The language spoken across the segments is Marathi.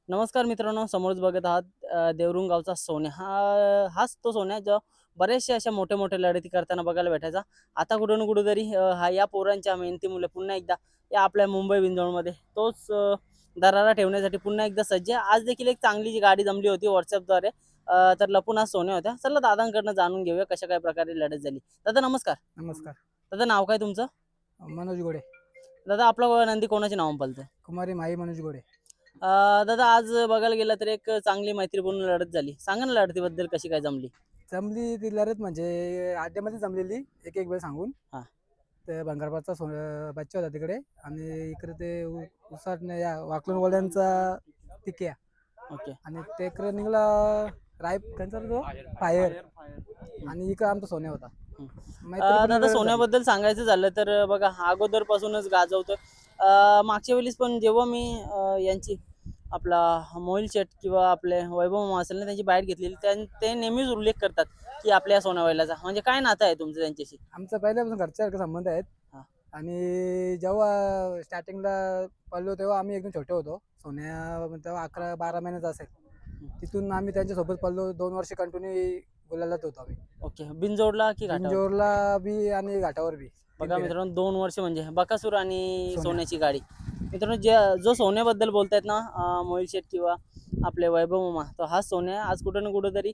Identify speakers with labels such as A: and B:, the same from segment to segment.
A: नमस्कार मित्रांनो, समोरच बघत आहात देवरुंग गावचा सोन्या. हाच तो सोन्या जो बऱ्याचशा अशा मोठ्या-मोठ्या लढती करताना बघायला भेटायचा. आता कुठं ना कुठेतरी हा या पोरांच्या मेहनतीमुळे पुन्हा एकदा या आपल्या मुंबई बिंजोळमध्ये तोच दरारा ठेवण्यासाठी पुन्हा एकदा सज्ज आहे. आज देखील एक चांगली जी गाडी जमली होती WhatsAppद्वारे. तर लपून आज सोन्या होत्या. चला दादांकडनं जाणून घेऊया कशा काय प्रकारे लढत झाली. दादा नमस्कार.
B: नमस्कार.
A: दादा नाव काय तुमचं?
B: मनोज गोडे.
A: दादा आपला नंदी कोणाच्या नावानं पळतोय?
B: कुमारी माई मनोज गोडे.
A: दादा आज बघायला गेलं तर एक चांगली मैत्रीपूर्ण लढत झाली. सांगा ना लढतीबद्दल कशी काय जमली?
B: जमली ती लढत म्हणजे आड्यामध्ये जमलेली एक एक वेळ सांगून.
A: हां.
B: ते भंगारपाटचा बच्चा होता तिकडे आणि इकडे ते उसाटणे या वाकलून गोल्यांचा टिक्या
A: ओके.
B: आणि ते इकडे निघला राय त्यांचा तो फायर आणि इकडे आमचा सोन्या होता. मैत्रीपूर्ण
A: दादा
B: लढत झाली.
A: सोन्याबद्दल सांगायचं झालं तर बघा अगोदरपासूनच गाजवतोय. मागच्या वेळेस पण जेव्हा मी यांची आपला मोहिल शेट किंवा आपले वैभव मामा असेल ना त्यांची बाईट घेतलेली ते नेहमीच उल्लेख करतात की आपल्या सोनावैलाचा म्हणजे काय नातं आहे तुमचं त्यांच्याशी?
B: आमचा पहिल्यापासून घरच्यासारखे संबंध आहेत.
A: हां.
B: आणि जेव्हा स्टार्टिंगला पडलो तेव्हा आम्ही एकदम छोटे होतो. सोन्या तेव्हा 11-12 महिन्याचा असेल. तिथून आम्ही त्यांच्यासोबत पडलो 2 वर्ष कंटिन्यू गुलालात होतो आम्ही.
A: ओके. बिनजोडला की घाटावर?
B: बिंजोरला बी आणि घाटावर बी.
A: बघा मित्रांनो 2 वर्ष म्हणजे बकासूर आणि
B: सोन्या.
A: सोन्याची गाडी. मित्रांनो जो सोन्याबद्दल बोलतायत ना मोहिल शेठ किंवा आपले वैभव मामा तर हा सोन्या आज कुठं ना कुठेतरी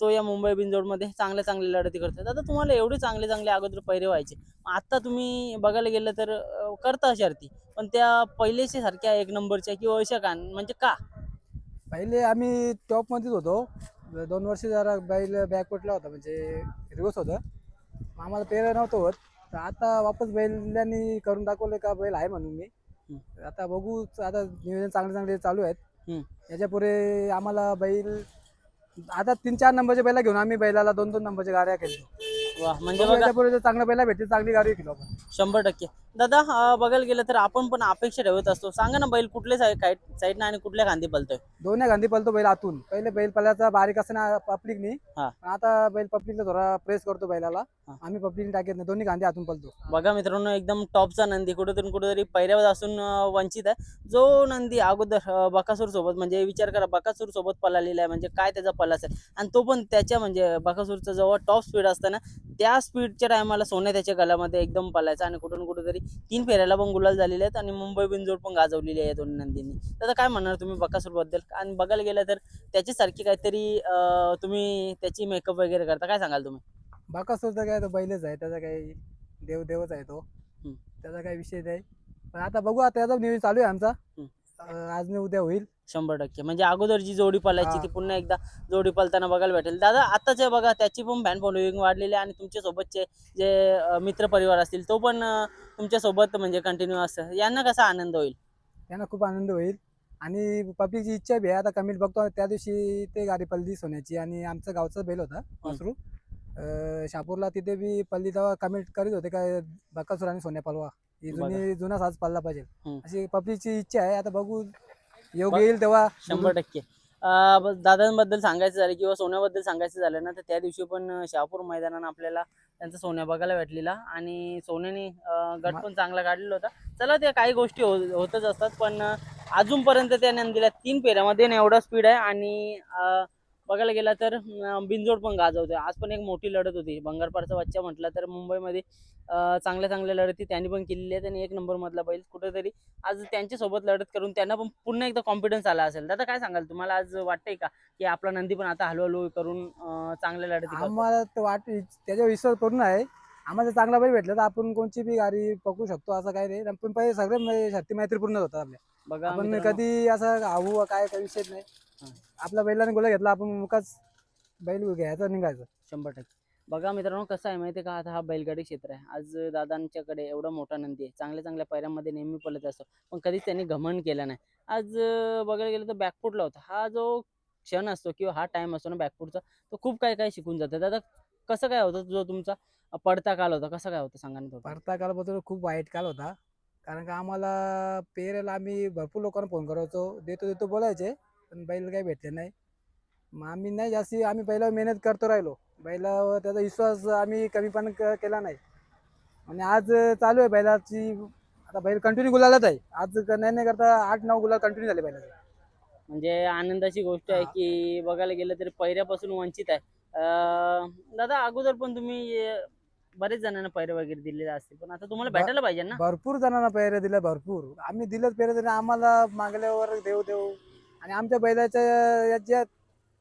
A: तो या मुंबई बिनजोडमध्ये चांगल्या चांगल्या लढती करतात. आता तुम्हाला एवढे चांगले चांगले अगोदर पैरे व्हायचे. आता तुम्ही बघायला गेलं तर करता शर्ती पण त्या पहिलेच्या सारख्या एक नंबरच्या किंवा अशा का म्हणजे का?
B: पहिले आम्ही टॉपमध्येच होतो. 2 वर्ष जरा बैल बॅकवटला होता म्हणजे रिवर्स होतं. आम्हाला पेर नव्हतं होत. तर आता वापस बैलांनी करून दाखवलं का बैल आहे म्हणून मी.
A: हं.
B: आता बघू आता नियोजन चांगले चांगले चालू आहेत.
A: हं.
B: याच्यापुढे आम्हाला बैल आता 3-4 नंबरच्या बैला घेऊन आम्ही बैलाला 2-2 नंबरच्या गाड्या खेळतो.
A: वाह! म्हणजे
B: बघू
A: बघा
B: याच्यापुढे जर चांगल्या बैला भेटतील चांगली गाडी खेळू आपण.
A: 100% दादा बघायला गेलं तर आपण पण अपेक्षा ठेवत असतो. सांगा ना बैल कुठल्या साईडनं आणि कुठल्या खांदी पळतोय?
B: दोन्ही गांधी पळतो बैल आतून. पहिले बैल पळायचा बारीक असताना पब्लिकनी.
A: हां.
B: आता बैल पब्लिकला थोडा प्रेस करतो बैलाला.
A: हां.
B: आम्ही पब्लिकने टाकत नाही. दोन्ही गांधी आतून पळतो.
A: बघा मित्रांनो एकदम टॉपचा नंदी कुठेतरी कुठेतरी पैऱ्यावर असून वंचित आहे. जो नंदी अगोदर बकासूर सोबत म्हणजे विचार करा बकासूर सोबत पळालेला आहे म्हणजे काय त्याचा पल्ला असेल आणि तो पण त्याच्या म्हणजे बकासूरचा जेव्हा टॉप स्पीड असताना त्या स्पीडच्या टायमाला सोन्या त्याच्या गळ्यामध्ये एकदम पळायचा आणि कुठून कुठेतरी 3 फेऱ्याला पण गुलाल झालेले आहेत आणि मुंबई बिनजोड पण गाजवलेली आहे या दोन्ही नंदींनी. तर काय म्हणणार तुम्ही बकासूरबद्दल? आणि बघायला गेलं तर त्याच्यासारखी काहीतरी तुम्ही त्याची मेकअप वगैरे करता काय सांगाल तुम्ही?
B: बकासूरचा काय तो बैलच आहे. त्याचा काही देवच आहे तो.
A: हं.
B: त्याचा काही विषय नाही. पण आता बघू आता त्याचा नियोजन चालू आहे आमचा.
A: हं.
B: आज नाही उद्या होईल.
A: 100% म्हणजे अगोदर जी जोडी पळायची
B: हा.
A: ती पुन्हा एकदा जोडी पळताना बघायला भेटेल. दादा आत्ताचे बघा त्याची पण फॅन फॉलोइंग वाढलेली आहे आणि तुमच्या सोबतचे जे मित्र परिवार असतील तो पण तुमच्या सोबत म्हणजे कंटिन्यू असतं. यांना कसा आनंद होईल?
B: त्यांना खूप आनंद होईल. आणि पब्लिकची इच्छा बी आहे. आता कमेंट बघतो त्या दिवशी ते गाडी पळली सोन्याची आणि आमचं गावचा बैल होता वासरू. शहापूरला तिथे बी पल्ली तेव्हा कमेंट करीत होते काय बकासूर आणि सोन्या पलवा ही जुना साज पळला पाहिजे.
A: हं.
B: अशी पब्लिकची इच्छा आहे. आता बघू योग येईल तेव्हा.
A: 100% दादांबद्दल सांगायचं झालं किंवा सोन्याबद्दल सांगायचं झालं ना तर त्या दिवशी पण शहापूर मैदानानं आपल्याला त्यांचा सोन्या बघायला भेटलेला आणि सोन्याने गट पण चांगला काढलेला होता. चला त्या काही गोष्टी होतच असतात पण अजूनपर्यंत त्या नंदीला 3 फेऱ्यामध्ये ना एवढा स्पीड आहे आणि बघायला गेला तर बिनजोड पण गाजवतोय. आज पण एक मोठी लढत होती. भंगारपाडचा बच्चा म्हटला तर मुंबईमध्ये चांगल्या चांगल्या लढती त्यांनी पण केलेल्या आहेत आणि 1 नंबर मधला बैल कुठेतरी आज त्यांच्यासोबत लढत करून त्यांना पण पुन्हा एकदा कॉन्फिडन्स आला असेल. दादा काय सांगाल तुम्हाला आज वाटतंय का की आपला नंदी पण आता हळूहळू करून चांगल्या लढती करतोय?
B: आम्हाला तर त्याच्या विश्वास करून आहे. आम्हाला चांगला बैल भेटला तर आपण कोणची बी गाडी पकडू शकतो असं काही नाही. पण पहिले सगळे शक्ती मैत्रीपूर्ण होतात आपल्या.
A: बघा
B: आपण
A: मित्रांनो
B: कधी असं हावू काय काही विषय नाही.
A: हां.
B: आपल्या बैलाने गोला घेतला आपण मुकाच बैल घ्यायचं निघायचं.
A: 100% बघा मित्रांनो कसं आहे माहिती आहे का आता हा बैलगाडी क्षेत्र आहे. आज दादांच्याकडे एवढा मोठा नंदी आहे. चांगल्या चांगल्या पायऱ्यांमध्ये नेहमी पळत असतो. पण कधीच त्यांनी घमंड केला नाही. आज बघायला गेलं तर बॅकफुटला होता. हा जो क्षण असतो किंवा हा टाइम असतो ना बॅकफुटचा तो खूप काय काय शिकून जातो. दादा कसं काय होतं जो तुमचा पडता काल होता कसा काय होता सांगा ना थोडं?
B: भारता काळाबद्दल खूप वाईट काळ होता. कारण का आम्हाला पेरेला आम्ही भरपूर लोकांना फोन करायचो. देतो देतो बोलायचे. पण बैल काही भेटले नाही. मग आम्ही नाही जास्ती आम्ही पहिला मेहनत करतो राहिलो. बैलावर त्याचा विश्वास आम्ही कमी पण केला नाही. आणि आज चालू आहे बैलाची. आता बैल कंटिन्यू गुलालाच आहे. आज नाही नाही करता 8-9 गुलाल कंटिन्यू झाले बैलाचे.
A: म्हणजे आनंदाची गोष्ट आहे
B: हा.
A: की बघायला गेलं तरी पहिऱ्यापासून वंचित आहे. दादा अगोदर पण तुम्ही बरेच जणांना पैरे वगैरे दिलेले असतील, पण आता तुम्हाला
B: ब-
A: भेटायला पाहिजे ना.
B: भरपूर जणांना पेहरे दिले, भरपूर आम्ही दिलेच पेहरे तरी आम्हाला मागल्यावर देऊ देऊ. आणि आमच्या बैलाच्या याच्या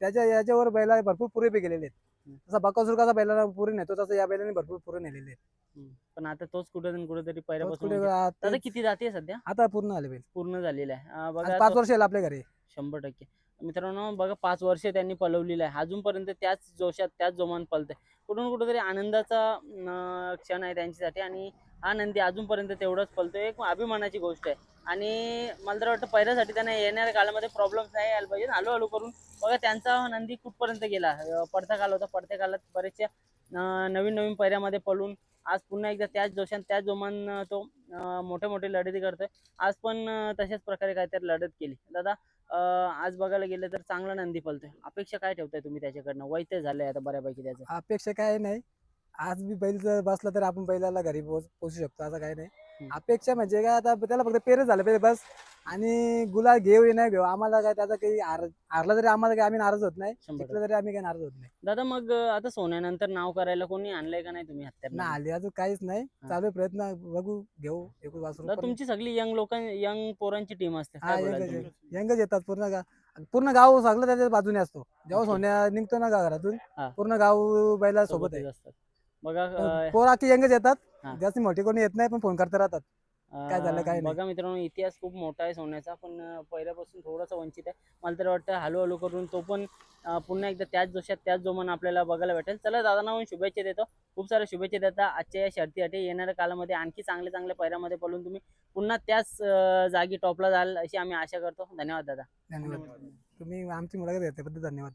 B: त्याच्या याच्यावर बैला भरपूर पुरे बी गेलेले आहेत.
A: हम्म.
B: जसा बकासूर कसा बैलाला पुरे नेतो तसं या बैलाने भरपूर पुरे नेलेले आहेत.
A: पण आता तोच कुठेतरी
B: तोच
A: पहिल्यापासून
B: कुठे
A: वंचित. दादा
B: तेच
A: किती जाती आहे सध्या?
B: आता पूर्ण आले बैल.
A: पूर्ण झालेला आहे.
B: आज
A: बघा
B: 5 वर्ष येईल आपल्या घरी.
A: 100%. मित्रांनो बघा 5 वर्ष त्यांनी पलवलेलं आहे. अजूनपर्यंत त्याच जोशात त्याच जोमानं पळतंय. कुठून कुठेतरी आनंदाचा क्षण आहे त्यांच्यासाठी आणि हा नंदी अजूनपर्यंत तेवढाच पळतोय. एक अभिमानाची गोष्ट आहे. आणि मला तर वाटतं पहिल्यासाठी त्यांना येणाऱ्या काळामध्ये प्रॉब्लेम नाही यायला पाहिजे. हळूहळू करून बघा त्यांचा नंदी कुठपर्यंत गेला. पडता काल होता. पडत्या काळात बरेचशा नवीन नवीन पैऱ्यामध्ये पळून आज पुन्हा एकदा त्याच जोशात त्याच जोमानं तो मोठे मोठे लढती करतोय. आज पण तशाच प्रकारे काहीतरी लढत केली. दादा आज बघायला गेलं तर चांगला नंदी पळतोय. अपेक्षा काय ठेवताय तुम्ही त्याच्याकडनं? वय ते झालंय आता बऱ्यापैकी त्याचं.
B: अपेक्षा काय नाही. आज बी बैल जर बसला तर आपण बैलाला घरी पोहोचू शकतो, असं काही नाही. अपेक्षा म्हणजे काय, आता त्याला फक्त पेरच झालं पाहिजे बस. आणि गुलाल घेऊ नाही घेऊ आम्हाला काय त्याचा काही हारला तरी आम्हाला काही आम्ही नाराज होत नाही,
A: 100%.
B: जिंकलं तरी आम्ही काही नाराज होत नाही.
A: दादा मग आता सोन्यानंतर नाव करायला कोणी आणलंय का नाही तुम्ही
B: ना
A: हत्यार?
B: आली अजून काहीच नाही,
A: हा.
B: चालू आहे प्रयत्न, बघू घेऊ एक वासरू.
A: दादा तुमची सगळी यंग पोरांची टीम असते.
B: हा
A: काय बोलाल तुम्ही?
B: यंगच येतात पूर्ण गाव सगळं त्याच्या बाजूने असतो. जेव्हा
A: Okay.
B: सोन्या निघतो ना घरातून
A: हा.
B: पूर्ण गाव बैला सोबत
A: सोबतच
B: आहे.
A: असतात. बघा
B: पोर अख्खी यंगच येतात.
A: हा.
B: जास्त मोठी कोणी येत नाही, पण फोन करता राहतात. काय झालं, काय नाही.
A: बघा मित्रांनो इतिहास खूप मोठा आहे सोन्याचा, पण पहिल्यापासून थोडासा वंचित आहे. मला तर वाटतं हळूहळू करून तो पण पुन्हा एकदा त्याच जोशात त्याच जोमानं आपल्याला बघायला भेटेल. चला दादांना पण शुभेच्छा देतो. खूप साऱ्या शुभेच्छा देता आजच्या या शर्तीसाठी. येणाऱ्या काळामध्ये आणखी चांगल्या चांगल्या पैऱ्यामध्ये पळून तुम्ही पुन्हा त्याच जागी टॉपला जाल अशी आम्ही आशा करतो. धन्यवाद दादा.
B: धन्यवाद. तुम्ही आमची मुलाखत घेतल्याबद्दल धन्यवाद.